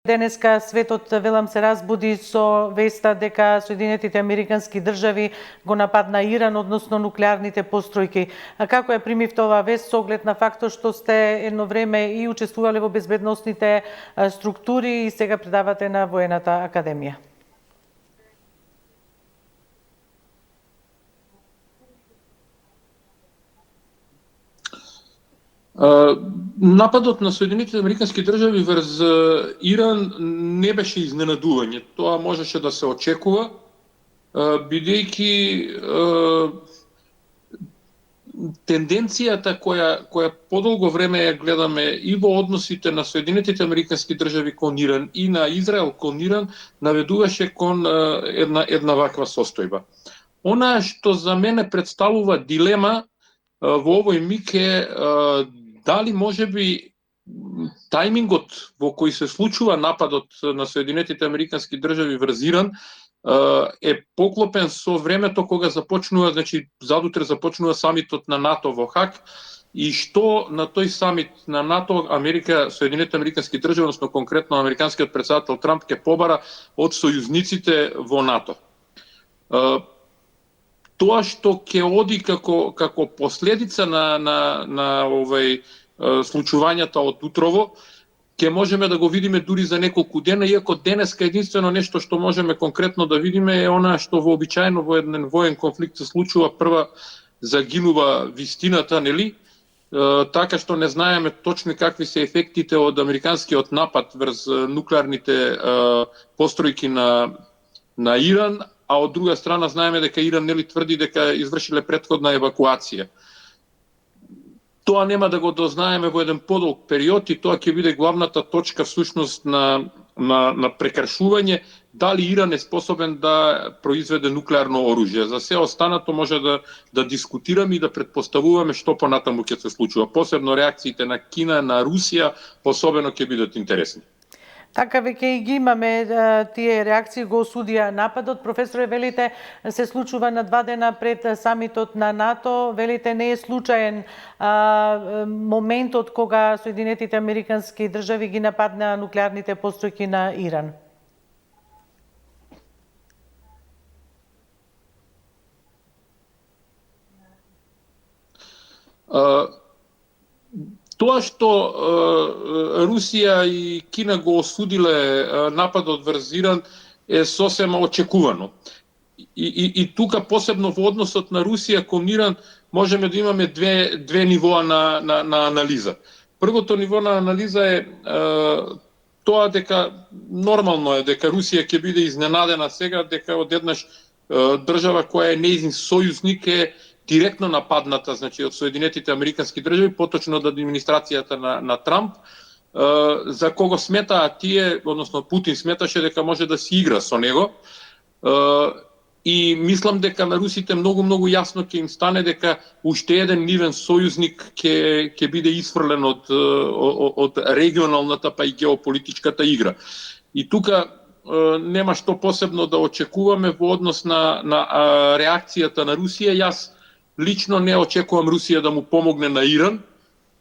Денеска светот, велам, се разбуди со веста дека Соединетите Американски држави го нападна Иран, односно нуклеарните постројки. А како ја примивте оваа вест со оглед на фактот што сте едно време и учествувале во безбедносните структури и сега предавате на Воената академија? Нападот на Соединетите Американски држави врз Иран не беше изненадување. Тоа можеше да се очекува, бидејќи тенденцијата која подолго време ја гледаме и во односите на Соединетите Американски држави кон Иран и на Израел кон Иран наведуваше кон една ваква состојба. Она што за мене представува дилема во овој миг е дали можеби тајмингот во кој се случува нападот на Соединетите Американски држави врз Иран е поклопен со времето кога започнува, значи задутре започнува самитот на НАТО во Хаг и што на тој самит на НАТО Соединетите Американски држави, односно конкретно американскиот претседател Трамп ќе побара од сојузниците во НАТО. Тоа што ќе оди како последица на овој случувањата од утрово, ќе можеме да го видиме дури за неколку дена, иако денеска единствено нешто што можеме конкретно да видиме е она што вообичаено во еден воен конфликт се случува, прва загинува вистината, нели? Така што не знаеме точно какви се ефектите од американскиот напад врз нуклеарните постројки на Иран, а од друга страна знаеме дека Иран нели тврди дека извршиле претходна евакуација. Тоа нема да го дознаеме во еден подолг период и тоа ќе биде главната точка всушност на прекршување дали Иран е способен да произведе нуклеарно оружје. За се останато може да дискутираме и да претпоставуваме што понатаму ќе се случува. Посебно реакциите на Кина, на Русија, особено ќе бидат интересни. Така веќе и ги имаме тие реакции, го осудија нападот. Професоре, велите се случува на 2 дена пред самитот на НАТО, велите не е случаен моментот кога Соединетите Американски држави ги нападнаа нуклеарните постројки на Иран. Тоа што Русија и Кина го осудиле нападот врз Иран е сосема очекувано. И тука посебно во односот на Русија кон Иран можеме да имаме две нивоа на анализа. Првото ниво на анализа е тоа дека нормално е дека Русија ќе биде изненадена сега дека одеднаш држава која е нејзин сојузник е директно нападната, значи од Соединетите Американски држави, поточно од администрацијата на Трамп, за кого сметаа тие, односно Путин сметаше дека може да се игра со него. И мислам дека на русите многу јасно ќе им стане дека уште еден нивен сојузник ќе биде исфрлен од регионалната па и геополитичката игра. И тука нема што посебно да очекуваме во однос на реакцијата на Русија. Јас лично не очекувам Русија да му помогне на Иран,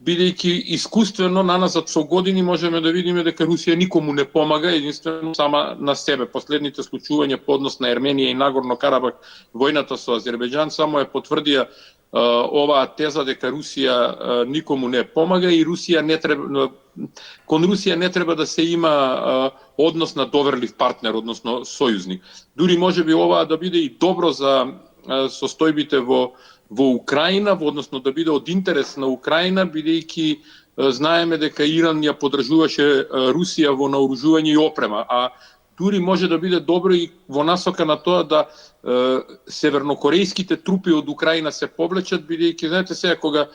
бидејќи искуствено наназад со години можеме да видиме дека Русија никому не помага, единствено сама на себе. Последните случувања по однос на Ерменија и Нагорно Карабах, војната со Азербејџан, само ја потврдија оваа теза дека Русија никому не помага и кон Русија не треба да се има однос на доверлив партнер, односно сојузник. Дури можеби оваа да биде и добро за состојбите во Украина, односно да биде од интерес на Украина, бидејќи знаеме дека Иран ја поддржуваше Русија во наоружување и опрема, а дури може да биде добро и во насока на тоа да севернокорејските трупи од Украина се повлечат, бидејќи знаете сега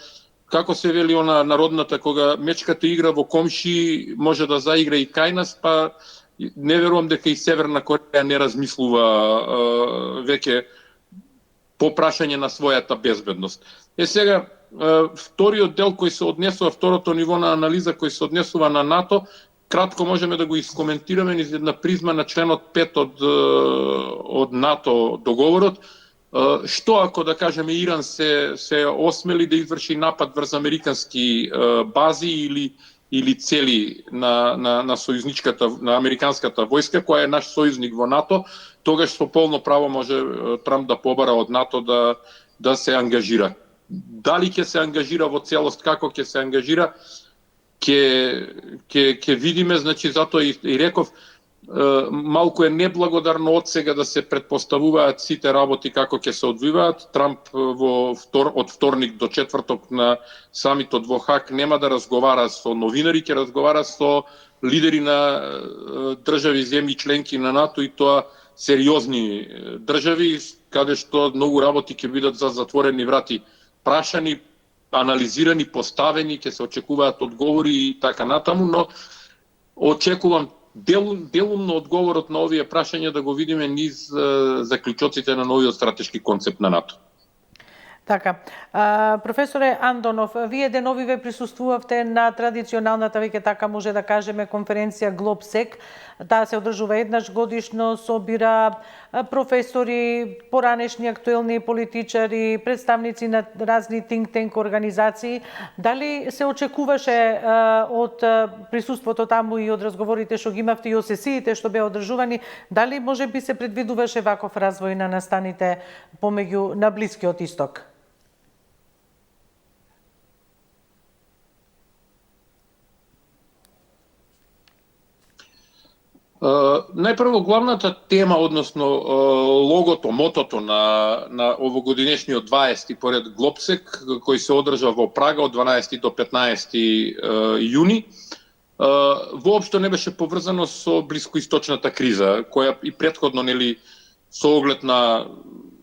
како се вели она народната, кога мечката игра во комши, може да заигра и кај нас, па не верувам дека и Северна Кореја не размислува веќе по прашање на својата безбедност. Сега, вториот дел кој се однесува, второто ниво на анализа кој се однесува на НАТО, кратко можеме да го искоментираме низ една призма на членот 5 од НАТО договорот. Што ако, да кажеме, Иран се осмели да изврши напад врз американски бази или цели на сојузничката, на американската војска, која е наш сојузник во НАТО, тогаш со полно право може Трамп да побара од НАТО да се ангажира. Дали ќе се ангажира во целост, како ќе се ангажира, ќе видиме, значи затоа и реков, малку е неблагодарно од сега да се предпоставуваат сите работи како ќе се одвиваат. Трамп од вторник до четврток на самитот во Хаг нема да разговара со новинари, ќе разговара со лидери на држави, земји членки на НАТО, и тоа сериозни држави, каде што многу работи ќе бидат за затворени врати прашани, анализирани, поставени, ќе се очекуваат одговори и така натаму, но очекувам делумно одговорот на овие прашања да го видиме низ заклучоците на новиот стратешки концепт на НАТО. Така. Професоре Андонов, вие деновиве присуствувавте на традиционалната, веќе така може да кажеме, конференција Глобсек. Таа се одржува еднаш годишно, собира професори, поранешни актуелни политичари, представници на разни think tank организации. Дали се очекуваше од присуството таму и од разговорите што ги имавте и од сесиите што беа одржувани, дали може би се предвидуваше ваков развој на настаните помеѓу на Блискиот Исток? Најпрво, главната тема, односно логото, мотото на овогодинешниот 20-ти поред Глобсек, кој се одржа во Прага од 12 до 15 јуни, воопшто не беше поврзано со блискоисточната криза, која и претходно, нели, со оглед на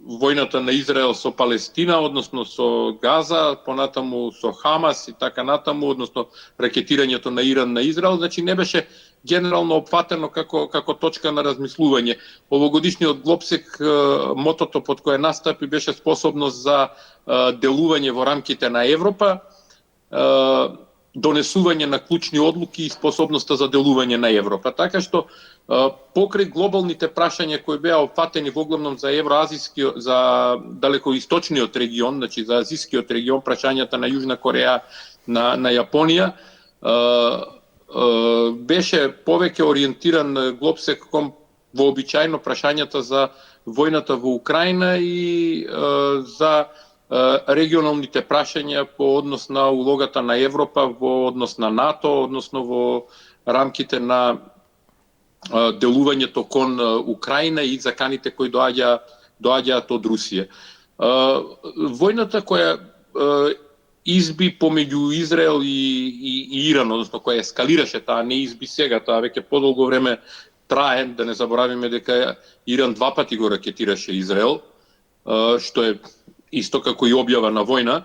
војната на Израел со Палестина, односно со Газа, понатаму со Хамас и така натаму, односно ракетирањето на Иран на Израел, значи не беше генерално опфатено како точка на размислување. Овогодишниот Глобсек, мотото под кое настапи беше способност за делување во рамките на Европа, донесување на клучни одлуки и способноста за делување на Европа. Така што покрај глобалните прашања кои беа опфатени воглавном за евроазискиот, за далекоисточниот регион, значи за азискиот регион, прашањата на Јужна Кореја, на Јапонија, беше повеќе ориентиран Глобсек кон вообичајно прашањата за војната во Украина и за регионалните прашања по однос на улогата на Европа во однос на НАТО, односно во рамките на делувањето кон Украина и заканите кои доаѓаат од Русија. Војната која изби помеѓу Израел и Иран, односно која ескалираше, таа не изби сега, таа веќе подолго време трае, да не заборавиме дека Иран 2 пати го ракетираше Израел, што е исто како и објава на војна.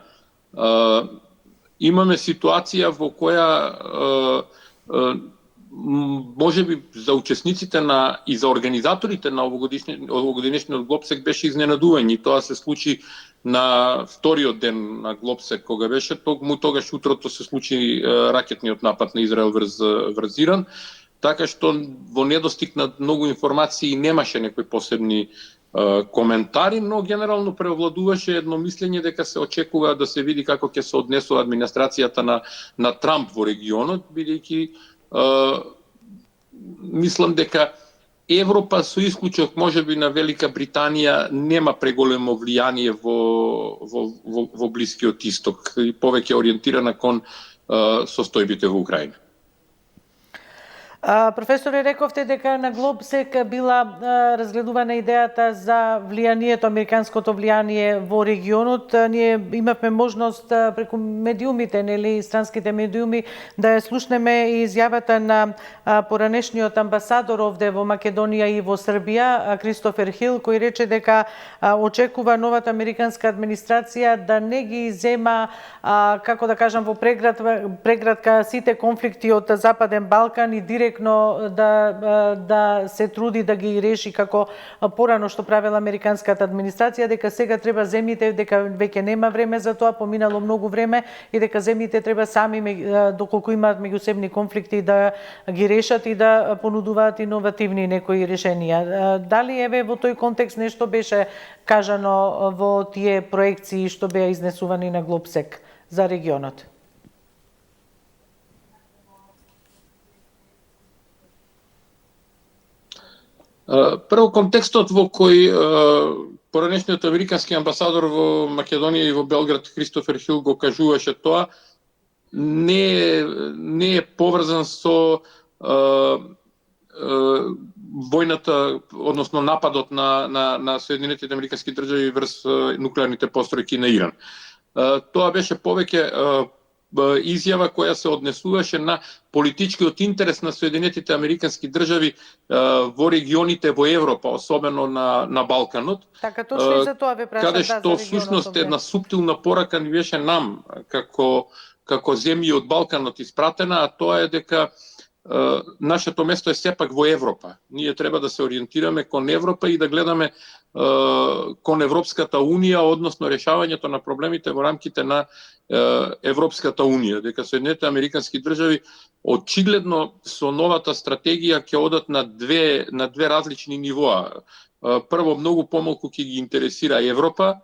Имаме ситуација во која можеби за учесниците и за организаторите на овогодишниот Глобсек беше изненадување. Тоа се случи на вториот ден на Глобсек, кога беше тогаш утрото се случи ракетниот напад на Израел врз Иран, така што во недостиг на многу информации немаше некои посебни коментари, но генерално преовладуваше едно мислење дека се очекува да се види како ќе се однесува администрацијата на Трамп во регионот, бидејќи мислам дека Европа, со исклучок можеби на Велика Британија, нема преголемо влијание во Блискиот Исток и повеќе ориентирана кон состојбите во Украина. Професоре, рековте дека на Глобсек била разгледувана идејата за влијанието, американското влијание во регионот. Ние имавме можност преку медиумите, нели, странските медиуми, да ја слушнеме и изјавата на поранешниот амбасадор овде во Македонија и во Србија, Кристофер Хил, кој рече дека очекува новата американска администрација да не ги зема, како да кажам, во преградка сите конфликти од Западен Балкан и директно да се труди да ги реши како порано што правела американската администрација, дека сега треба земјите, дека веќе нема време за тоа, поминало многу време и дека земјите треба сами, доколку имаат меѓусебни конфликти, да ги решат и да понудуваат иновативни некои решенија. Дали еве во тој контекст нешто беше кажано во тие проекции што беа изнесувани на Глобсек за регионот? Прво, контекстот во кој поранешниот американски амбасадор во Македонија и во Белград Кристофер Хил го кажуваше тоа, не е поврзан со војната, односно нападот на Соединетите американски држави врз нуклеарните постројки на Иран. Тоа беше повеќе изјава која се однесуваше на политичкиот интерес на Соединетите американски држави во регионите во Европа, особено на Балканот. Така, точно и за тоа ве прашам, каде што всушност една суптилна порака ни беше нам како земји од Балканот испратена, а тоа е дека нашето место е сепак во Европа. Ние треба да се ориентираме кон Европа и да гледаме кон Европската Унија, односно решавањето на проблемите во рамките на Европската Унија, дека Соединетите американски држави очигледно со новата стратегија ќе одат на две различни нивоа. Прво, многу помалку ќе ги интересира Европа.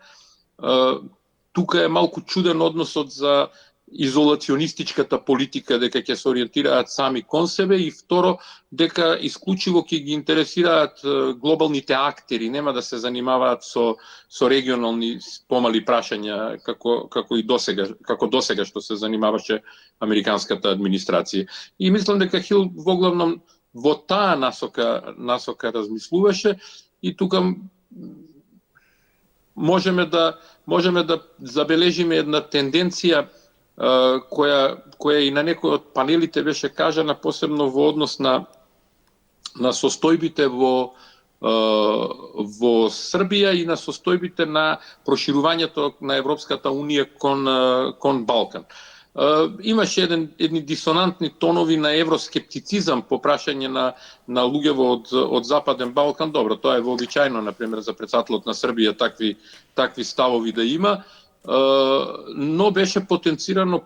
Тука е малку чуден односот за изолационистичката политика, дека ќе се ориентираат сами кон себе, и второ, дека исклучиво ќе ги интересираат глобалните актери, нема да се занимаваат со регионални помали прашања како досега што се занимаваше американската администрација. И мислам дека Хил во главном во таа насока размислуваше, и тука можеме да забележиме една тенденција која и на некој од панелите беше кажана, посебно во однос на состојбите во Србија и на состојбите на проширувањето на Европската Унија кон Балкан. Имаше едни дисонантни тонови на евроскептицизам по прашање на луѓево од Западен Балкан. Добро, тоа е вообичајно, например, за претседателот на Србија такви ставови да има, но беше потенцирано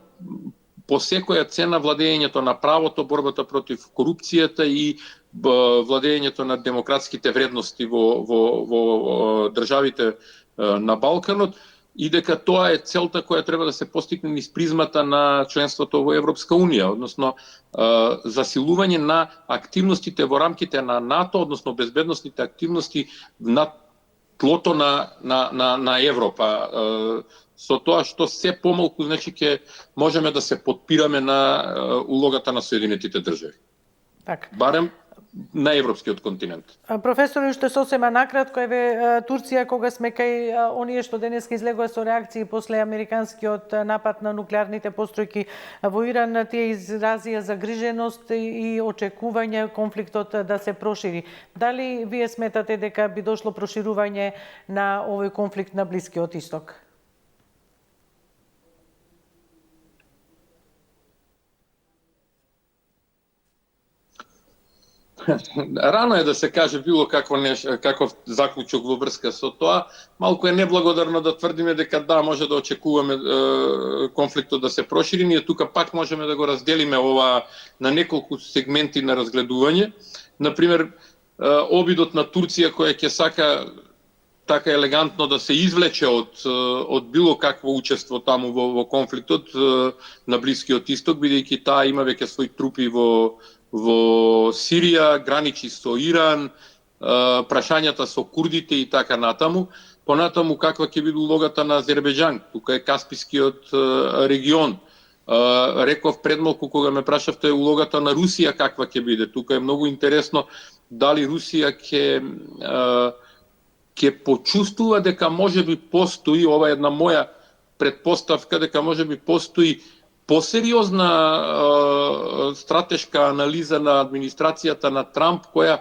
по секоја цена владењето на правото, борбата против корупцијата и владењето на демократските вредности во државите на Балканот, и дека тоа е целта која треба да се постигне низ призмата на членството во Европска Унија, односно засилување на активностите во рамките на НАТО, односно безбедносните активности на тлото на Европа. Со тоа што се помалку, значи, ќе можеме да се потпираме на улогата на Соединетите држави. Так. Барем на европскиот континент. Професор, уште сосема накратко, еве Турција, кога сме кај оние што денеска излегува со реакции после американскиот напад на нуклеарните постројки во Иран, тие изразија загриженост и очекување конфликтот да се прошири. Дали вие сметате дека би дошло проширување на овој конфликт на Блискиот Исток? Рано е да се каже било каков заклучок во врска со тоа. Малку е неблагодарно да тврдиме дека да, може да очекуваме конфликтот да се прошири. Ние тука пак можеме да го разделиме ова на неколку сегменти на разгледување. Например, обидот на Турција која ќе сака така елегантно да се извлече од било какво учество таму во конфликтот на Блискиот Исток, бидејќи таа има веќе своји трупи во Сирија, граничи со Иран, прашањата со курдите и така натаму. Понатаму каква ќе биде улогата на Азербејџан, тука е Каспискиот регион. Реков предмалку кога ме прашавте улогата на Русија каква ќе биде. Тука е многу интересно дали Русија ќе почувствува дека можеби постои, ова е една моја предпоставка, дека можеби постои посериозна стратешка анализа на администрацијата на Трамп, која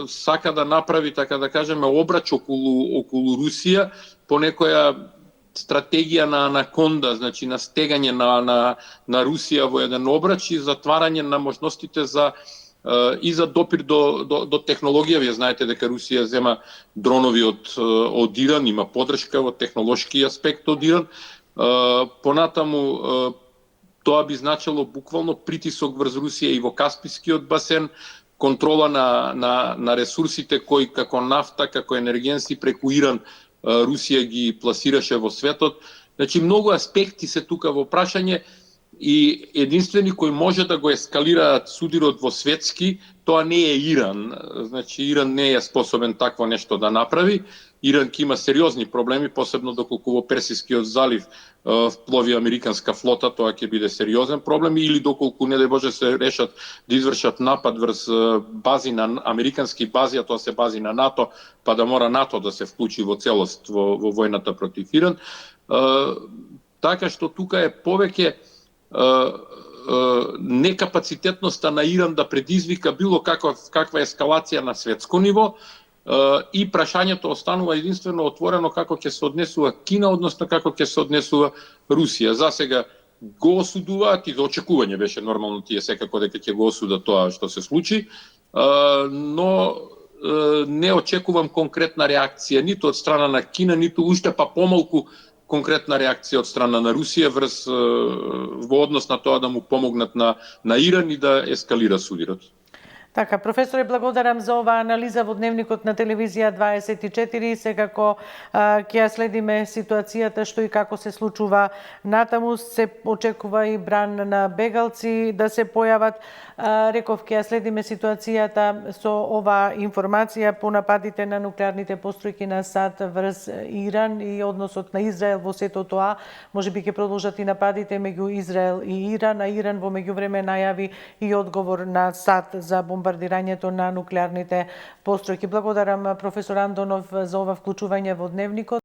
сака да направи, така да кажеме, обрач околу Русија по некоја стратегија на анаконда, значи на стегање на Русија во еден обрач и затварање на можностите и за допир до технологија. Вие знаете дека Русија зема дронови од Иран, има подршка во технолошки аспект од Иран. Понатаму тоа би значило буквално притисок врз Русија и во Каспискиот басен, контрола на ресурсите кои како нафта, како енергенси преку Иран Русија ги пласираше во светот. Значи многу аспекти се тука во прашање. и единствени кој може да го ескалираат судирот во светски, тоа не е Иран. Значи, Иран не е способен такво нешто да направи. Иран ќе има сериозни проблеми, посебно доколку во Персискиот залив вплови американска флота, тоа ќе биде сериозен проблем, или доколку, не дај Боже, се решат да извршат напад врз бази на американски бази, а тоа се бази на НАТО, па да мора НАТО да се вклучи во целост во војната против Иран. Така што тука е повеќе некапацитетноста на Иран да предизвика било каква ескалација на светско ниво, и прашањето останува единствено отворено како ќе се однесува Кина, односно како ќе се однесува Русија. За сега го осудуваат и за очекување беше нормално тие секако дека ќе го осудат тоа што се случи, но не очекувам конкретна реакција ниту од страна на Кина, ниту уште па помалку конкретна реакција од страна на Русија во однос на тоа да му помогнат на Иран и да ескалира судирот. Така, професоре, благодарам за оваа анализа во Дневникот на телевизија 24. Секако ќе ја следиме ситуацијата што и како се случува натаму. Се очекува и бран на бегалци да се појават. Реков, ќе ја следиме ситуацијата со оваа информација по нападите на нуклеарните постројки на САД врз Иран и односот на Израел во сето тоа. Можеби ќе продолжат и нападите меѓу Израел и Иран, а Иран во меѓувреме најави и одговор на САД за бомбардирањето на нуклеарните постројки. Благодарам професор Андонов за ова вклучување во Дневникот.